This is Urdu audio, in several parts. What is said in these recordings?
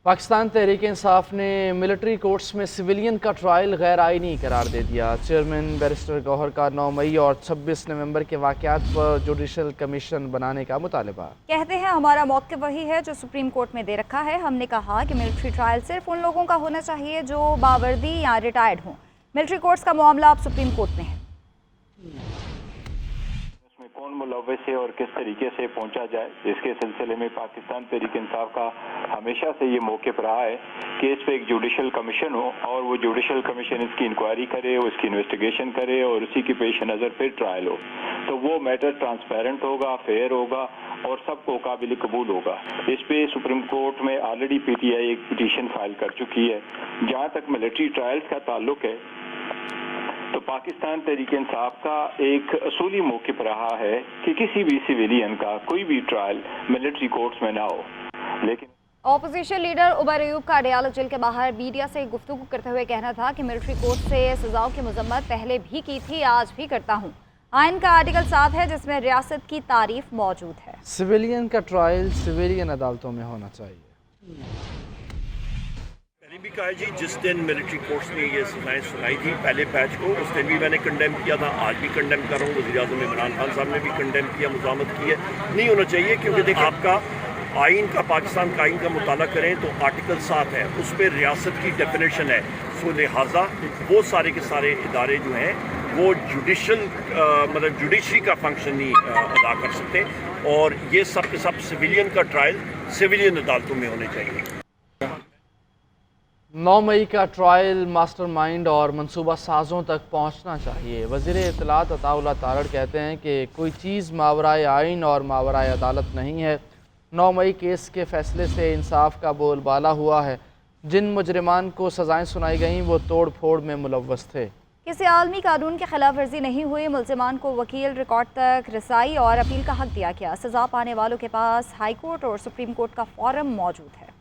پاکستان تحریک انصاف نے ملٹری کورٹس میں سویلین کا ٹرائل غیر آئینی قرار دے دیا۔ چیئرمین بیرسٹر گوہر کا 9 مئی اور 26 نومبر کے واقعات پر جوڈیشل کمیشن بنانے کا مطالبہ۔ کہتے ہیں ہمارا موقف وہی ہے جو سپریم کورٹ میں دے رکھا ہے۔ ہم نے کہا کہ ملٹری ٹرائل صرف ان لوگوں کا ہونا چاہیے جو باوردی یا ریٹائرڈ ہوں۔ ملٹری کورٹس کا معاملہ اب سپریم کورٹ میں ہے۔ کون ملوث ہے اور کس طریقے سے پہنچا جائے، اس کے سلسلے میں پاکستان تحریک انصاف کا ہمیشہ سے یہ موقف رہا ہے کہ اس پہ ایک جوڈیشل کمیشن ہو اور وہ جوڈیشل کمیشن اس کی انکوائری کرے، اس کی انویسٹیگیشن کرے اور اسی کی پیش نظر پھر ٹرائل ہو تو وہ میٹر ٹرانسپیرنٹ ہوگا، فیئر ہوگا اور سب کو قابل قبول ہوگا۔ اس پہ سپریم کورٹ میں آلریڈی پی ٹی آئی ایک پٹیشن فائل کر چکی ہے۔ جہاں تک ملٹری ٹرائلز کا تعلق ہے تو پاکستان تحریک انصاف کا ایک اصولی موقف رہا ہے کہ کسی بھی سویلین کا کوئی بھی ٹرائل ملٹری کورٹس میں نہ ہو، لیکن اپوزیشن لیڈر عمر ایوب کا اڈیالہ جیل کے باہر میڈیا سے گفتگو کرتے ہوئے کہنا تھا کہ ملٹری کورٹ سے سزاؤں کی مذمت پہلے بھی کی تھی، آج بھی کرتا ہوں۔ آئین کا آرٹیکل 7 ہے جس میں ریاست کی تعریف موجود ہے۔ سویلین کا ٹرائل سویلین عدالتوں میں ہونا چاہیے۔ بھی کہا جی جس دن ملٹری کورٹس نے یہ سزائیں سنائی تھی پہلے بیچ کو، اس دن بھی میں نے کنڈیم کیا تھا، آج بھی کنڈیم کر رہا ہوں۔ وزیر اعظم عمران خان صاحب نے بھی کنڈیم کیا، مزاحمت کی ہے۔ نہیں ہونا چاہیے کیونکہ دیکھیں آپ کا آئین کا، پاکستان کا آئین کا مطالعہ کریں تو آرٹیکل 7 ہے، اس پہ ریاست کی ڈیفینیشن ہے، سو لہٰذا وہ سارے کے سارے ادارے جو ہیں وہ جوڈیشری کا فنکشن نہیں ادا کر سکتے، اور یہ سب کے سب سویلین کا ٹرائل سویلین عدالتوں میں ہونے چاہیے۔ 9 مئی کا ٹرائل ماسٹر مائنڈ اور منصوبہ سازوں تک پہنچنا چاہیے۔ وزیر اطلاعات عطا اللہ تارڑ کہتے ہیں کہ کوئی چیز ماورائے آئین اور ماورائے عدالت نہیں ہے۔ 9 مئی کیس کے فیصلے سے انصاف کا بول بالا ہوا ہے۔ جن مجرمان کو سزائیں سنائی گئیں وہ توڑ پھوڑ میں ملوث تھے۔ کسی عالمی قانون کی خلاف ورزی نہیں ہوئی، ملزمان کو وکیل ریکارڈ تک رسائی اور اپیل کا حق دیا گیا۔ سزا پانے والوں کے پاس ہائی کورٹ اور سپریم کورٹ کا فارم موجود ہے۔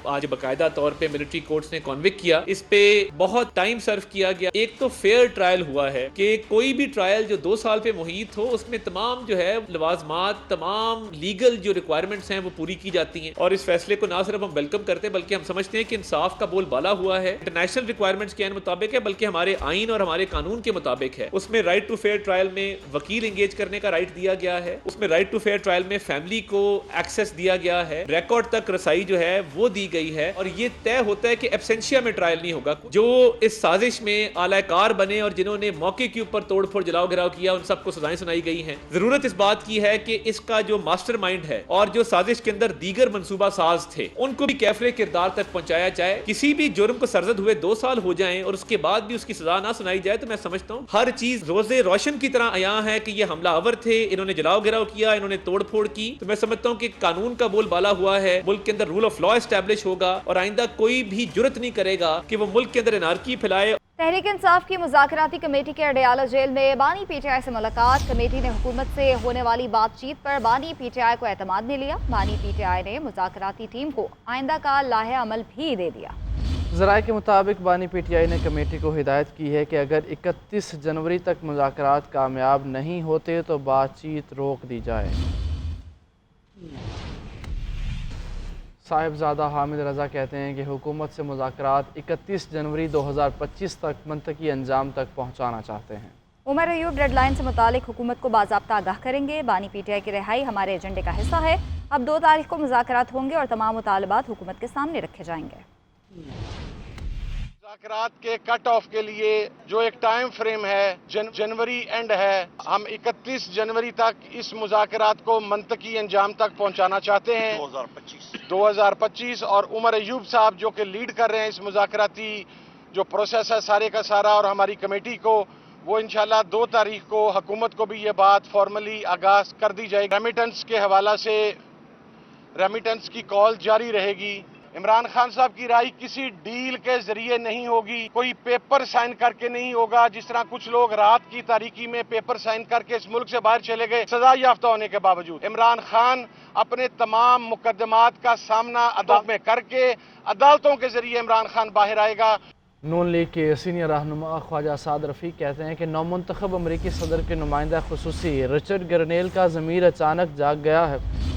آج باقاعدہ طور پہ ملٹری کورٹس نے کنوک کیا، اس پہ بہت ٹائم سرف کیا گیا۔ ایک تو فیئر ٹرائل ہوا ہے کہ کوئی بھی ٹرائل جو 2 سال پہ محیط ہو اس میں تمام جو ہے لوازمات، تمام لیگل جو ریکوائرمنٹس ہیں وہ پوری کی جاتی ہیں، اور اس فیصلے کو نہ صرف ہم ویلکم کرتے ہیں بلکہ ہم سمجھتے ہیں کہ انصاف کا بول بالا ہوا ہے، انٹرنیشنل ریکوائرمنٹس کے مطابق ہے، بلکہ ہمارے آئین اور ہمارے قانون کے مطابق ہے۔ اس میں رائٹ ٹو فیئر ٹرائل میں وکیل انگیج کرنے کا رائٹ دیا گیا ہے، اس میں رائٹ ٹو فیئر ٹرائل میں فیملی کو ایکسس دیا گیا ہے، ریکارڈ تک رسائی جو ہے وہ دی گئی ہے، اور یہ طے ہوتا ہے کہ ایبسینشیا میں ٹرائل نہیں ہوگا۔ جو اس سازش میں اعلی کار بنے اور جنہوں نے موقع کے اوپر توڑ پھوڑ جلاؤ گھراؤ کیا ان سب کو سزائیں سنائی گئی ہیں۔ ضرورت اس بات کی ہے کہ اس کا جو ماسٹر مائنڈ ہے اور جو سازش کے اندر دیگر منصوبہ ساز تھے ان کو بھی کیفر کردار تک پہنچایا جائے۔ کسی بھی جرم کو سرزد ہوئے 2 سال ہو جائیں اور اس کے بعد بھی اس کی سزا نہ سنائی جائے تو میں سمجھتا ہوں ہر چیز روز روشن کی طرح عیاں ہے کہ یہ حملہ آور تھے، انہوں نے جلاؤ گھراؤ کیا، انہوں نے توڑ پھوڑ کی، تو میں سمجھتا ہوں کہ قانون کا بول بالا ہوا ہے، ملک کے اندر رول آف لا اسٹیبلش ہوگا اور آئندہ کوئی بھی جرت نہیں کرے گا کہ وہ ملک کے اندر انارکی پھیلائے۔ تحریک انصاف کی مذاکراتی کمیٹی کے اڈیالہ جیل میں بانی پی ٹی آئی سے ملاقات۔ کمیٹی نے حکومت سے ہونے والی بات چیت پر بانی پی ٹی آئی کو اعتماد میں لیا۔ بانی پی ٹی آئی نے مذاکراتی ٹیم کو آئندہ کا لاحہ عمل بھی دے دیا۔ ذرائع کے مطابق بانی پی ٹی آئی نے کمیٹی کو ہدایت کی ہے کہ اگر 31 جنوری تک مذاکرات کامیاب نہیں ہوتے تو بات چیت روک دی جائے۔ صاحبزادہ حامد رضا کہتے ہیں کہ حکومت سے مذاکرات 31 جنوری 2025 تک منطقی انجام تک پہنچانا چاہتے ہیں۔ عمر ایوب ڈیڈ لائن سے متعلق حکومت کو باضابطہ آگاہ کریں گے۔ بانی پی ٹی آئی کی رہائی ہمارے ایجنڈے کا حصہ ہے۔ اب 2 تاریخ کو مذاکرات ہوں گے اور تمام مطالبات حکومت کے سامنے رکھے جائیں گے۔ مذاکرات کے کٹ آف کے لیے جو ایک ٹائم فریم ہے جنوری اینڈ ہے، ہم 31 جنوری تک اس مذاکرات کو منطقی انجام تک پہنچانا چاہتے ہیں 2025 اور عمر ایوب صاحب جو کہ لیڈ کر رہے ہیں اس مذاکراتی جو پروسیس ہے سارے کا سارا، اور ہماری کمیٹی کو وہ انشاءاللہ 2 تاریخ کو حکومت کو بھی یہ بات فارملی آغاز کر دی جائے گی۔ ریمیٹنس کے حوالہ سے ریمیٹنس کی کال جاری رہے گی۔ عمران خان صاحب کی رائے کسی ڈیل کے ذریعے نہیں ہوگی، کوئی پیپر سائن کر کے نہیں ہوگا، جس طرح کچھ لوگ رات کی تاریکی میں پیپر سائن کر کے اس ملک سے باہر چلے گئے سزا یافتہ ہونے کے باوجود۔ عمران خان اپنے تمام مقدمات کا سامنا عدالت میں کر کے عدالتوں کے ذریعے عمران خان باہر آئے گا۔ نون لیگ کے سینئر رہنما خواجہ سعد رفیق کہتے ہیں کہ نومنتخب امریکی صدر کے نمائندہ خصوصی رچرڈ گرنیل کا ضمیر اچانک جاگ گیا ہے۔